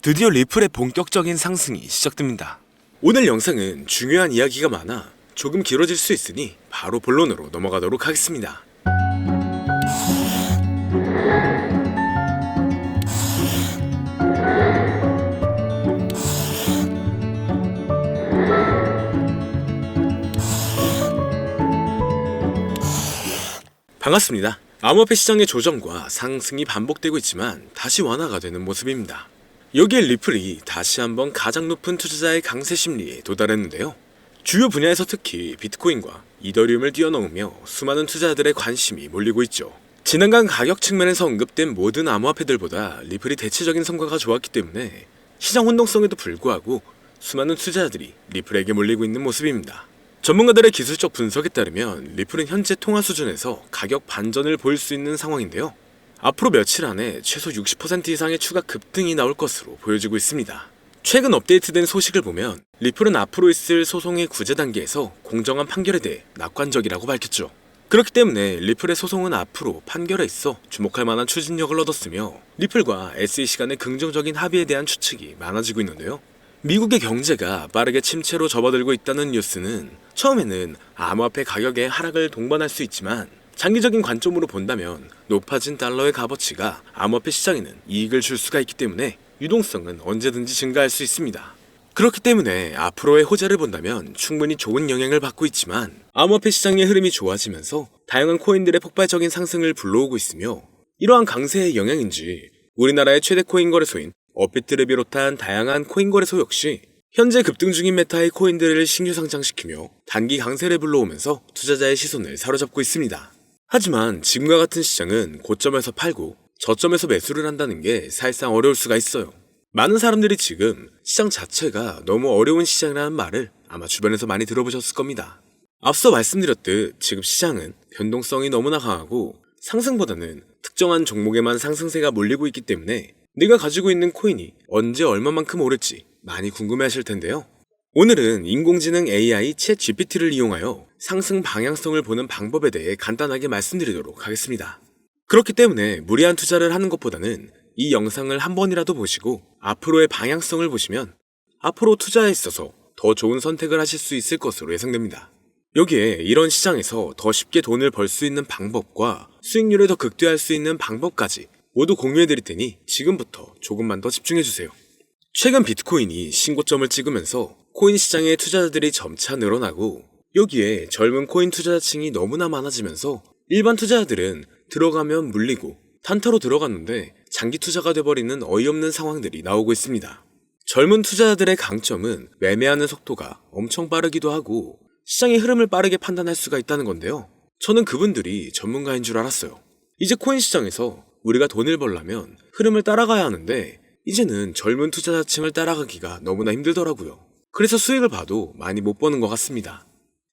드디어 리플의 본격적인 상승이 시작됩니다. 오늘 영상은 중요한 이야기가 많아 조금 길어질 수 있으니 바로 본론으로 넘어가도록 하겠습니다. 반갑습니다. 암호화폐 시장의 조정과 상승이 반복되고 있지만 다시 완화가 되는 모습입니다. 여기에 리플이 다시 한번 가장 높은 투자자의 강세 심리에 도달했는데요. 주요 분야에서 특히 비트코인과 이더리움을 뛰어넘으며 수많은 투자자들의 관심이 몰리고 있죠. 지난간 가격 측면에서 언급된 모든 암호화폐들보다 리플이 대체적인 성과가 좋았기 때문에 시장 혼동성에도 불구하고 수많은 투자자들이 리플에게 몰리고 있는 모습입니다. 전문가들의 기술적 분석에 따르면 리플은 현재 통화 수준에서 가격 반전을 보일 수 있는 상황인데요. 앞으로 며칠 안에 최소 60% 이상의 추가 급등이 나올 것으로 보여지고 있습니다. 최근 업데이트된 소식을 보면 리플은 앞으로 있을 소송의 구제 단계에서 공정한 판결에 대해 낙관적이라고 밝혔죠. 그렇기 때문에 리플의 소송은 앞으로 판결에 있어 주목할 만한 추진력을 얻었으며 리플과 SEC 간의 긍정적인 합의에 대한 추측이 많아지고 있는데요. 미국의 경제가 빠르게 침체로 접어들고 있다는 뉴스는 처음에는 암호화폐 가격의 하락을 동반할 수 있지만 장기적인 관점으로 본다면 높아진 달러의 값어치가 암호화폐 시장에는 이익을 줄 수가 있기 때문에 유동성은 언제든지 증가할 수 있습니다. 그렇기 때문에 앞으로의 호재를 본다면 충분히 좋은 영향을 받고 있지만 암호화폐 시장의 흐름이 좋아지면서 다양한 코인들의 폭발적인 상승을 불러오고 있으며 이러한 강세의 영향인지 우리나라의 최대 코인 거래소인 업비트를 비롯한 다양한 코인 거래소 역시 현재 급등 중인 메타의 코인들을 신규 상장시키며 단기 강세를 불러오면서 투자자의 시선을 사로잡고 있습니다. 하지만 지금과 같은 시장은 고점에서 팔고 저점에서 매수를 한다는 게 사실상 어려울 수가 있어요. 많은 사람들이 지금 시장 자체가 너무 어려운 시장이라는 말을 아마 주변에서 많이 들어보셨을 겁니다. 앞서 말씀드렸듯 지금 시장은 변동성이 너무나 강하고 상승보다는 특정한 종목에만 상승세가 몰리고 있기 때문에 내가 가지고 있는 코인이 언제 얼마만큼 오를지 많이 궁금해하실 텐데요. 오늘은 인공지능 AI 챗 GPT를 이용하여 상승 방향성을 보는 방법에 대해 간단하게 말씀드리도록 하겠습니다. 그렇기 때문에 무리한 투자를 하는 것보다는 이 영상을 한 번이라도 보시고 앞으로의 방향성을 보시면 앞으로 투자에 있어서 더 좋은 선택을 하실 수 있을 것으로 예상됩니다. 여기에 이런 시장에서 더 쉽게 돈을 벌 수 있는 방법과 수익률을 더 극대화할 수 있는 방법까지 모두 공유해드릴 테니 지금부터 조금만 더 집중해주세요. 최근 비트코인이 신고점을 찍으면서 코인 시장의 투자자들이 점차 늘어나고 여기에 젊은 코인 투자자층이 너무나 많아지면서 일반 투자자들은 들어가면 물리고 단타로 들어갔는데 장기 투자가 돼버리는 어이없는 상황들이 나오고 있습니다. 젊은 투자자들의 강점은 매매하는 속도가 엄청 빠르기도 하고 시장의 흐름을 빠르게 판단할 수가 있다는 건데요. 저는 그분들이 전문가인 줄 알았어요. 이제 코인 시장에서 우리가 돈을 벌려면 흐름을 따라가야 하는데 이제는 젊은 투자자층을 따라가기가 너무나 힘들더라고요. 그래서 수익을 봐도 많이 못 버는 것 같습니다.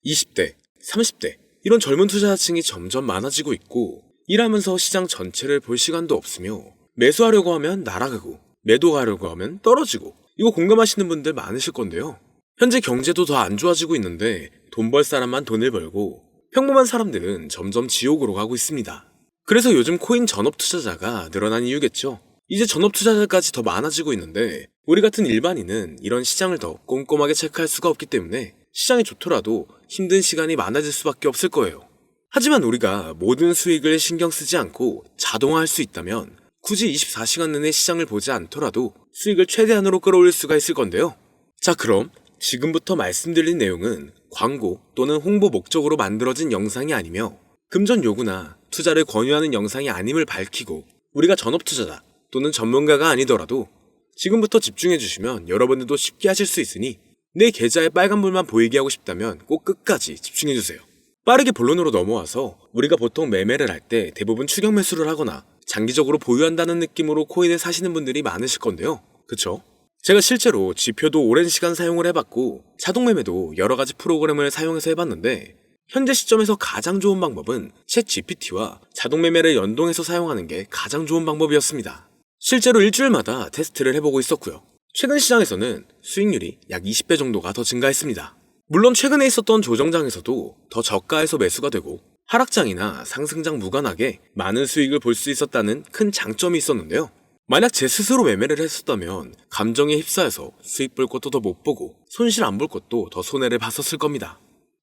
20대, 30대 이런 젊은 투자자층이 점점 많아지고 있고 일하면서 시장 전체를 볼 시간도 없으며 매수하려고 하면 날아가고 매도하려고 하면 떨어지고 이거 공감하시는 분들 많으실 건데요. 현재 경제도 더 안 좋아지고 있는데 돈 벌 사람만 돈을 벌고 평범한 사람들은 점점 지옥으로 가고 있습니다. 그래서 요즘 코인 전업 투자자가 늘어난 이유겠죠. 이제 전업 투자자까지 더 많아지고 있는데 우리 같은 일반인은 이런 시장을 더 꼼꼼하게 체크할 수가 없기 때문에 시장이 좋더라도 힘든 시간이 많아질 수밖에 없을 거예요. 하지만 우리가 모든 수익을 신경 쓰지 않고 자동화할 수 있다면 굳이 24시간 내내 시장을 보지 않더라도 수익을 최대한으로 끌어올릴 수가 있을 건데요. 자, 그럼 지금부터 말씀드린 내용은 광고 또는 홍보 목적으로 만들어진 영상이 아니며 금전 요구나 투자를 권유하는 영상이 아님을 밝히고 우리가 전업 투자자 또는 전문가가 아니더라도 지금부터 집중해 주시면 여러분들도 쉽게 하실 수 있으니 내 계좌에 빨간불만 보이게 하고 싶다면 꼭 끝까지 집중해 주세요. 빠르게 본론으로 넘어와서 우리가 보통 매매를 할 때 대부분 추격 매수를 하거나 장기적으로 보유한다는 느낌으로 코인을 사시는 분들이 많으실 건데요. 그쵸? 제가 실제로 지표도 오랜 시간 사용을 해봤고 자동 매매도 여러 가지 프로그램을 사용해서 해봤는데 현재 시점에서 가장 좋은 방법은 챗 GPT와 자동 매매를 연동해서 사용하는 게 가장 좋은 방법이었습니다. 실제로 일주일마다 테스트를 해보고 있었고요. 최근 시장에서는 수익률이 약 20배 정도가 더 증가했습니다. 물론 최근에 있었던 조정장에서도 더 저가에서 매수가 되고 하락장이나 상승장 무관하게 많은 수익을 볼 수 있었다는 큰 장점이 있었는데요. 만약 제 스스로 매매를 했었다면 감정에 휩싸여서 수익 볼 것도 더 못 보고 손실 안 볼 것도 더 손해를 봤었을 겁니다.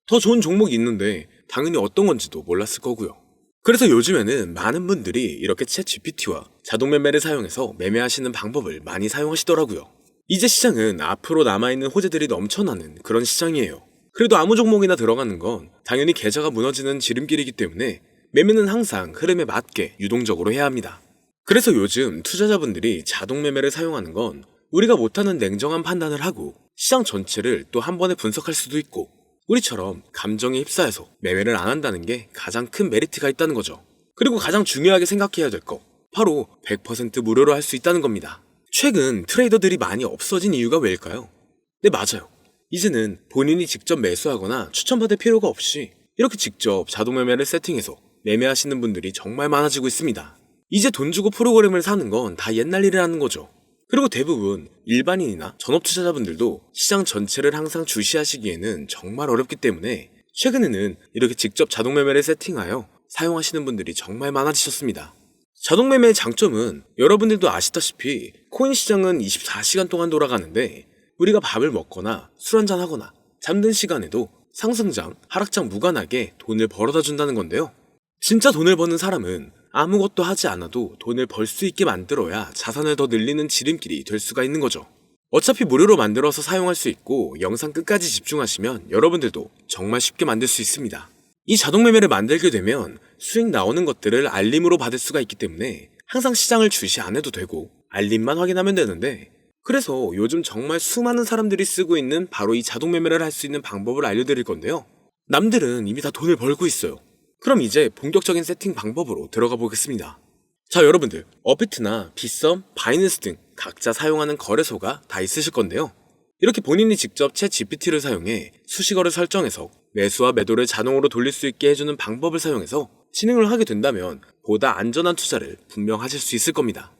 더 좋은 종목이 있는데 당연히 어떤 건지도 몰랐을 거고요. 그래서 요즘에는 많은 분들이 이렇게 챗 GPT와 자동 매매를 사용해서 매매하시는 방법을 많이 사용하시더라고요. 이제 시장은 앞으로 남아있는 호재들이 넘쳐나는 그런 시장이에요. 그래도 아무 종목이나 들어가는 건 당연히 계좌가 무너지는 지름길이기 때문에 매매는 항상 흐름에 맞게 유동적으로 해야 합니다. 그래서 요즘 투자자분들이 자동 매매를 사용하는 건 우리가 못하는 냉정한 판단을 하고 시장 전체를 또 한 번에 분석할 수도 있고 우리처럼 감정에 휩싸여서 매매를 안 한다는 게 가장 큰 메리트가 있다는 거죠. 그리고 가장 중요하게 생각해야 될 거 바로 100% 무료로 할 수 있다는 겁니다. 최근 트레이더들이 많이 없어진 이유가 왜일까요? 네, 맞아요. 이제는 본인이 직접 매수하거나 추천받을 필요가 없이 이렇게 직접 자동 매매를 세팅해서 매매하시는 분들이 정말 많아지고 있습니다. 이제 돈 주고 프로그램을 사는 건 다 옛날 일이라는 거죠. 그리고 대부분 일반인이나 전업 투자자분들도 시장 전체를 항상 주시하시기에는 정말 어렵기 때문에 최근에는 이렇게 직접 자동 매매를 세팅하여 사용하시는 분들이 정말 많아지셨습니다. 자동 매매의 장점은 여러분들도 아시다시피 코인 시장은 24시간 동안 돌아가는데 우리가 밥을 먹거나 술 한잔 하거나 잠든 시간에도 상승장, 하락장 무관하게 돈을 벌어다 준다는 건데요. 진짜 돈을 버는 사람은 아무것도 하지 않아도 돈을 벌 수 있게 만들어야 자산을 더 늘리는 지름길이 될 수가 있는 거죠. 어차피 무료로 만들어서 사용할 수 있고 영상 끝까지 집중하시면 여러분들도 정말 쉽게 만들 수 있습니다. 이 자동 매매를 만들게 되면 수익 나오는 것들을 알림으로 받을 수가 있기 때문에 항상 시장을 주시 안 해도 되고 알림만 확인하면 되는데 그래서 요즘 정말 수많은 사람들이 쓰고 있는 바로 이 자동 매매를 할 수 있는 방법을 알려드릴 건데요. 남들은 이미 다 돈을 벌고 있어요. 그럼 이제 본격적인 세팅 방법으로 들어가 보겠습니다. 자, 여러분들 업비트나 빗썸, 바이낸스 등 각자 사용하는 거래소가 다 있으실 건데요. 이렇게 본인이 직접 챗 GPT를 사용해 수식어를 설정해서 매수와 매도를 자동으로 돌릴 수 있게 해주는 방법을 사용해서 진행을 하게 된다면 보다 안전한 투자를 분명 하실 수 있을 겁니다.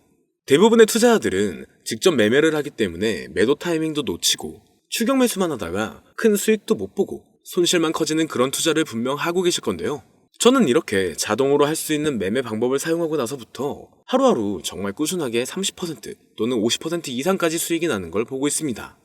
대부분의 투자자들은 직접 매매를 하기 때문에 매도 타이밍도 놓치고 추격 매수만 하다가 큰 수익도 못 보고 손실만 커지는 그런 투자를 분명 하고 계실 건데요. 저는 이렇게 자동으로 할 수 있는 매매 방법을 사용하고 나서부터 하루하루 정말 꾸준하게 30% 또는 50% 이상까지 수익이 나는 걸 보고 있습니다.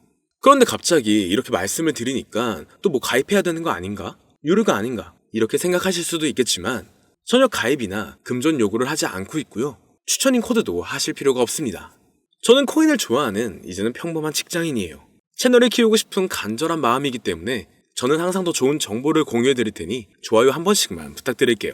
그런데 갑자기 이렇게 말씀을 드리니까 또 뭐 가입해야 되는 거 아닌가? 유료가 아닌가? 이렇게 생각하실 수도 있겠지만 전혀 가입이나 금전 요구를 하지 않고 있고요. 추천인 코드도 하실 필요가 없습니다. 저는 코인을 좋아하는 이제는 평범한 직장인이에요. 채널을 키우고 싶은 간절한 마음이기 때문에 저는 항상 더 좋은 정보를 공유해 드릴 테니 좋아요 한 번씩만 부탁드릴게요.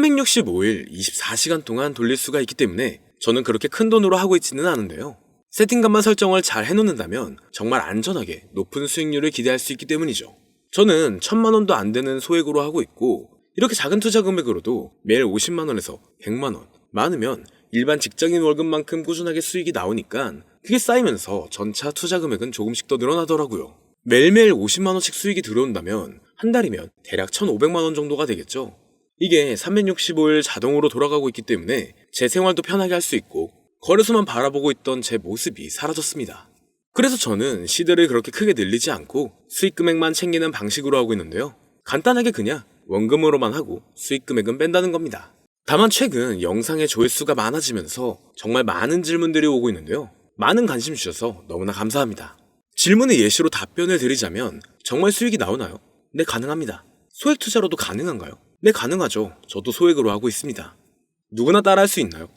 365일 24시간 동안 돌릴 수가 있기 때문에 저는 그렇게 큰 돈으로 하고 있지는 않은데요. 세팅값만 설정을 잘 해놓는다면 정말 안전하게 높은 수익률을 기대할 수 있기 때문이죠. 저는 1000만원도 안 되는 소액으로 하고 있고 이렇게 작은 투자 금액으로도 매일 50만원에서 100만원, 많으면 일반 직장인 월급만큼 꾸준하게 수익이 나오니까 그게 쌓이면서 전차 투자 금액은 조금씩 더 늘어나더라고요. 매일매일 50만원씩 수익이 들어온다면 한 달이면 대략 1500만원 정도가 되겠죠. 이게 365일 자동으로 돌아가고 있기 때문에 제 생활도 편하게 할 수 있고 거래소만 바라보고 있던 제 모습이 사라졌습니다. 그래서 저는 시대를 그렇게 크게 늘리지 않고 수익 금액만 챙기는 방식으로 하고 있는데요. 간단하게 그냥 원금으로만 하고 수익 금액은 뺀다는 겁니다. 다만 최근 영상의 조회수가 많아지면서 정말 많은 질문들이 오고 있는데요. 많은 관심 주셔서 너무나 감사합니다. 질문의 예시로 답변을 드리자면 정말 수익이 나오나요? 네, 가능합니다. 소액 투자로도 가능한가요? 네, 가능하죠. 저도 소액으로 하고 있습니다. 누구나 따라할 수 있나요?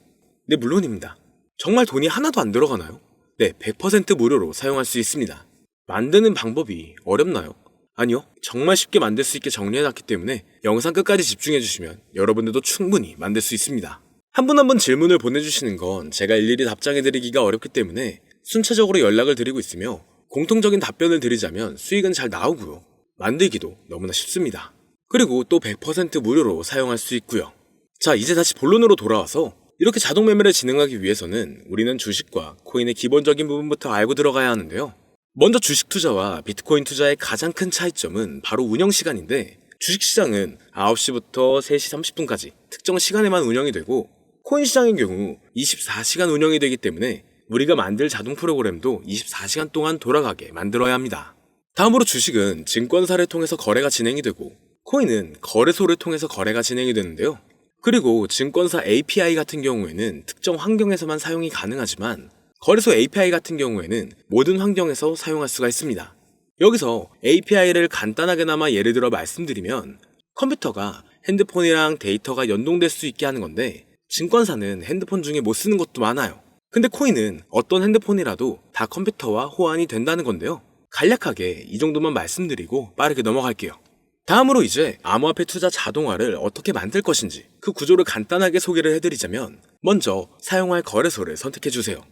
네, 물론입니다. 정말 돈이 하나도 안 들어가나요? 네, 100% 무료로 사용할 수 있습니다. 만드는 방법이 어렵나요? 아니요, 정말 쉽게 만들 수 있게 정리해놨기 때문에 영상 끝까지 집중해주시면 여러분들도 충분히 만들 수 있습니다. 한 분 한 분 질문을 보내주시는 건 제가 일일이 답장해드리기가 어렵기 때문에 순차적으로 연락을 드리고 있으며 공통적인 답변을 드리자면 수익은 잘 나오고요. 만들기도 너무나 쉽습니다. 그리고 또 100% 무료로 사용할 수 있고요. 자, 이제 다시 본론으로 돌아와서 이렇게 자동 매매를 진행하기 위해서는 우리는 주식과 코인의 기본적인 부분부터 알고 들어가야 하는데요. 먼저 주식 투자와 비트코인 투자의 가장 큰 차이점은 바로 운영 시간인데 주식시장은 9시부터 3시 30분까지 특정 시간에만 운영이 되고 코인 시장의 경우 24시간 운영이 되기 때문에 우리가 만들 자동 프로그램도 24시간 동안 돌아가게 만들어야 합니다. 다음으로 주식은 증권사를 통해서 거래가 진행이 되고 코인은 거래소를 통해서 거래가 진행이 되는데요. 그리고 증권사 API 같은 경우에는 특정 환경에서만 사용이 가능하지만 거래소 API 같은 경우에는 모든 환경에서 사용할 수가 있습니다. 여기서 API를 간단하게나마 예를 들어 말씀드리면 컴퓨터가 핸드폰이랑 데이터가 연동될 수 있게 하는 건데 증권사는 핸드폰 중에 못 쓰는 것도 많아요. 근데 코인은 어떤 핸드폰이라도 다 컴퓨터와 호환이 된다는 건데요. 간략하게 이 정도만 말씀드리고 빠르게 넘어갈게요. 다음으로 이제 암호화폐 투자 자동화를 어떻게 만들 것인지 그 구조를 간단하게 소개를 해드리자면 먼저 사용할 거래소를 선택해주세요.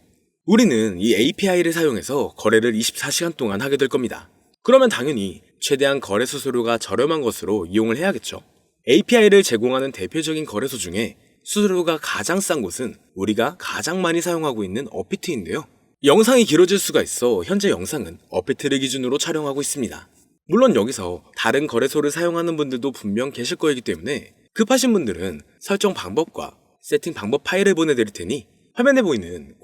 우리는 이 API를 사용해서 거래를 24시간 동안 하게 될 겁니다. 그러면 당연히 최대한 거래 수수료가 저렴한 것으로 이용을 해야겠죠. API를 제공하는 대표적인 거래소 중에 수수료가 가장 싼 곳은 우리가 가장 많이 사용하고 있는 업비트인데요. 영상이 길어질 수가 있어 현재 영상은 업비트를 기준으로 촬영하고 있습니다. 물론 여기서 다른 거래소를 사용하는 분들도 분명 계실 거이기 때문에 급하신 분들은 설정 방법과 세팅 방법 파일을 보내드릴 테니 화면에 보이는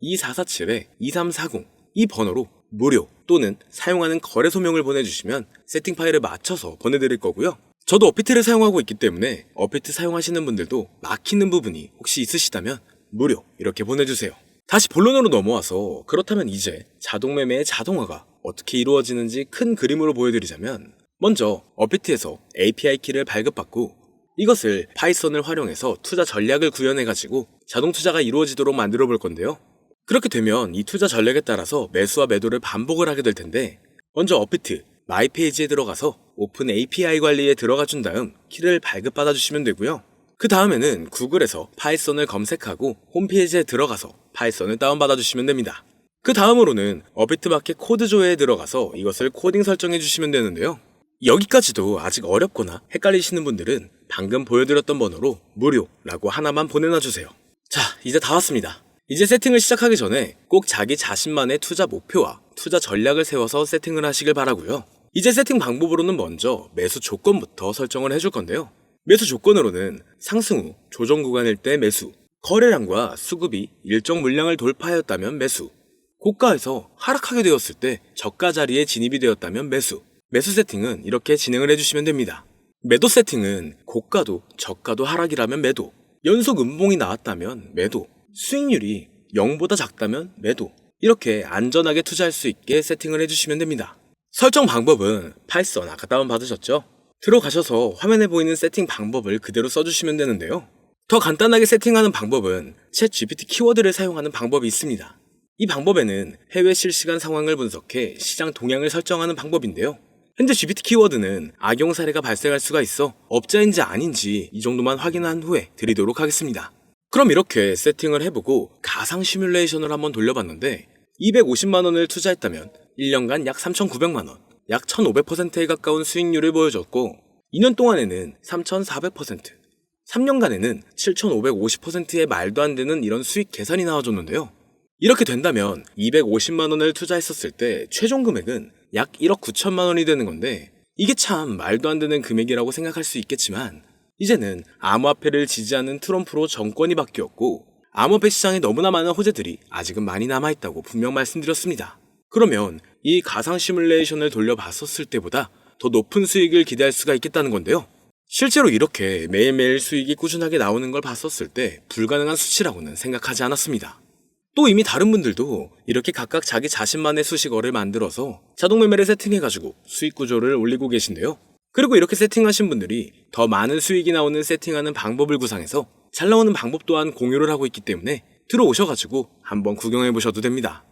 010-2447-2340 이 번호로 무료 또는 사용하는 거래소명을 보내주시면 세팅 파일을 맞춰서 보내드릴 거고요. 저도 업비트를 사용하고 있기 때문에 업비트 사용하시는 분들도 막히는 부분이 혹시 있으시다면 무료 이렇게 보내주세요. 다시 본론으로 넘어와서 그렇다면 이제 자동매매의 자동화가 어떻게 이루어지는지 큰 그림으로 보여드리자면 먼저 업비트에서 API 키를 발급받고 이것을 파이썬을 활용해서 투자 전략을 구현해가지고 자동 투자가 이루어지도록 만들어 볼 건데요. 그렇게 되면 이 투자 전략에 따라서 매수와 매도를 반복을 하게 될 텐데 먼저 업비트 마이 페이지에 들어가서 오픈 API 관리에 들어가 준 다음 키를 발급받아 주시면 되고요. 그 다음에는 구글에서 파이썬을 검색하고 홈페이지에 들어가서 파이썬을 다운받아 주시면 됩니다. 그 다음으로는 업비트 마켓 코드 조회에 들어가서 이것을 코딩 설정해 주시면 되는데요. 여기까지도 아직 어렵거나 헷갈리시는 분들은 방금 보여드렸던 번호로 무료라고 하나만 보내놔 주세요. 자, 이제 다 왔습니다. 이제 세팅을 시작하기 전에 꼭 자기 자신만의 투자 목표와 투자 전략을 세워서 세팅을 하시길 바라고요. 이제 세팅 방법으로는 먼저 매수 조건부터 설정을 해줄 건데요. 매수 조건으로는 상승 후 조정 구간일 때 매수, 거래량과 수급이 일정 물량을 돌파하였다면 매수, 고가에서 하락하게 되었을 때 저가 자리에 진입이 되었다면 매수, 매수 세팅은 이렇게 진행을 해주시면 됩니다. 매도 세팅은 고가도 저가도 하락이라면 매도, 연속 음봉이 나왔다면 매도, 수익률이 0보다 작다면 매도, 이렇게 안전하게 투자할 수 있게 세팅을 해주시면 됩니다. 설정 방법은 파이썬 아까 다운받으셨죠? 들어가셔서 화면에 보이는 세팅 방법을 그대로 써주시면 되는데요. 더 간단하게 세팅하는 방법은 챗 GPT 키워드를 사용하는 방법이 있습니다. 이 방법에는 해외 실시간 상황을 분석해 시장 동향을 설정하는 방법인데요. 현재 GPT 키워드는 악용 사례가 발생할 수가 있어 업자인지 아닌지 이 정도만 확인한 후에 드리도록 하겠습니다. 그럼 이렇게 세팅을 해보고 가상 시뮬레이션을 한번 돌려봤는데 250만원을 투자했다면 1년간 약 3,900만원, 약 1,500%에 가까운 수익률을 보여줬고 2년 동안에는 3,400%, 3년간에는 7,550%의 말도 안 되는 이런 수익 계산이 나와줬는데요. 이렇게 된다면 250만원을 투자했었을 때 최종 금액은 약 1억 9천만 원이 되는 건데 이게 참 말도 안 되는 금액이라고 생각할 수 있겠지만 이제는 암호화폐를 지지하는 트럼프로 정권이 바뀌었고 암호화폐 시장에 너무나 많은 호재들이 아직은 많이 남아있다고 분명 말씀드렸습니다. 그러면 이 가상 시뮬레이션을 돌려봤었을 때보다 더 높은 수익을 기대할 수가 있겠다는 건데요. 실제로 이렇게 매일매일 수익이 꾸준하게 나오는 걸 봤었을 때 불가능한 수치라고는 생각하지 않았습니다. 또 이미 다른 분들도 이렇게 각각 자기 자신만의 수식어를 만들어서 자동 매매를 세팅해가지고 수익 구조를 올리고 계신데요. 그리고 이렇게 세팅하신 분들이 더 많은 수익이 나오는 세팅하는 방법을 구상해서 잘 나오는 방법 또한 공유를 하고 있기 때문에 들어오셔가지고 한번 구경해보셔도 됩니다.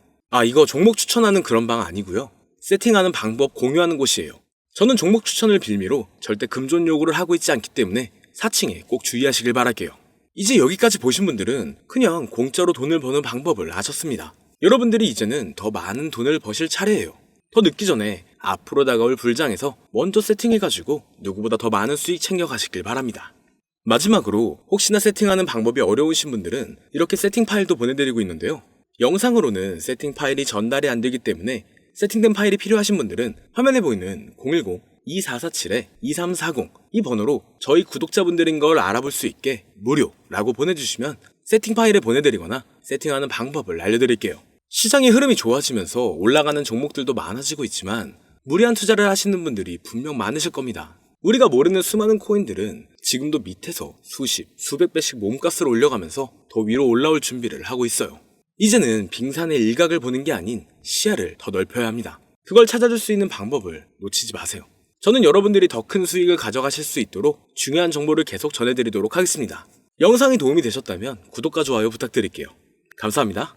이거 종목 추천하는 그런 방 아니고요. 세팅하는 방법 공유하는 곳이에요. 저는 종목 추천을 빌미로 절대 금전 요구를 하고 있지 않기 때문에 사칭에 꼭 주의하시길 바랄게요. 이제 여기까지 보신 분들은 그냥 공짜로 돈을 버는 방법을 아셨습니다. 여러분들이 이제는 더 많은 돈을 버실 차례예요. 더 늦기 전에 앞으로 다가올 불장에서 먼저 세팅해가지고 누구보다 더 많은 수익 챙겨가시길 바랍니다. 마지막으로 혹시나 세팅하는 방법이 어려우신 분들은 이렇게 세팅 파일도 보내드리고 있는데요. 영상으로는 세팅 파일이 전달이 안 되기 때문에 세팅된 파일이 필요하신 분들은 화면에 보이는 010-2447-2340 이 번호로 저희 구독자분들인 걸 알아볼 수 있게 무료라고 보내주시면 세팅 파일을 보내드리거나 세팅하는 방법을 알려드릴게요. 시장의 흐름이 좋아지면서 올라가는 종목들도 많아지고 있지만 무리한 투자를 하시는 분들이 분명 많으실 겁니다. 우리가 모르는 수많은 코인들은 지금도 밑에서 수십, 수백 배씩 몸값을 올려가면서 더 위로 올라올 준비를 하고 있어요. 이제는 빙산의 일각을 보는 게 아닌 시야를 더 넓혀야 합니다. 그걸 찾아줄 수 있는 방법을 놓치지 마세요. 저는 여러분들이 더 큰 수익을 가져가실 수 있도록 중요한 정보를 계속 전해드리도록 하겠습니다. 영상이 도움이 되셨다면 구독과 좋아요 부탁드릴게요. 감사합니다.